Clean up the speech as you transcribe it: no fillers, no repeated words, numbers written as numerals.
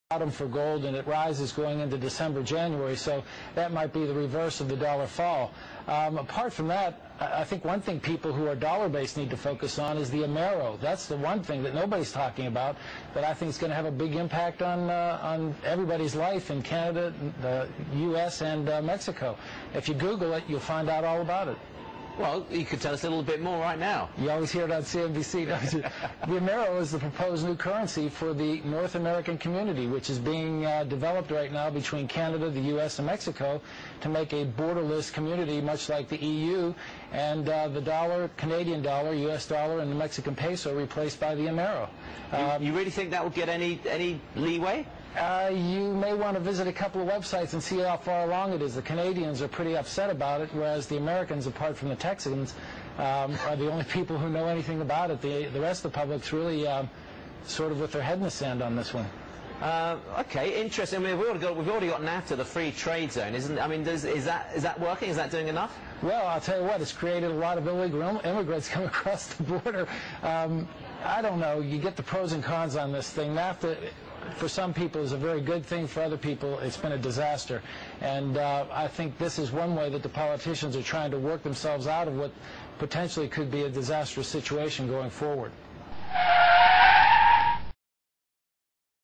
bottom for gold, and it rises going into December, January, so that might be the reverse of the dollar fall. Apart from that, I think one thing people who are dollar-based need to focus on is the Amero. That's the one thing that nobody's talking about that I think is going to have a big impact on everybody's life in Canada, the U.S., and Mexico. If you Google it, you'll find out all about it. Well, you could tell us a little bit more right now. You always hear it on CNBC, don't you? The Amero is the proposed new currency for the North American community, which is being developed right now between Canada, the U.S., and Mexico to make a borderless community, much like the EU, and the dollar, Canadian dollar, U.S. dollar, and the Mexican peso replaced by the Amero. You really think that will get any leeway? You may want to visit a couple of websites and see how far along it is. The Canadians are pretty upset about it, whereas the Americans, apart from the Texans, are the only people who know anything about it. The rest of the public's really sort of with their head in the sand on this one. Okay, interesting. I mean, we've already got NAFTA, the free trade zone, isn't? I mean, is that working? Is that doing enough? Well, I'll tell you what, it's created a lot of illegal immigrants coming across the border. I don't know. You get the pros and cons on this thing. NAFTA, for some people, is a very good thing. For other people, it's been a disaster. And I think this is one way that the politicians are trying to work themselves out of what potentially could be a disastrous situation going forward.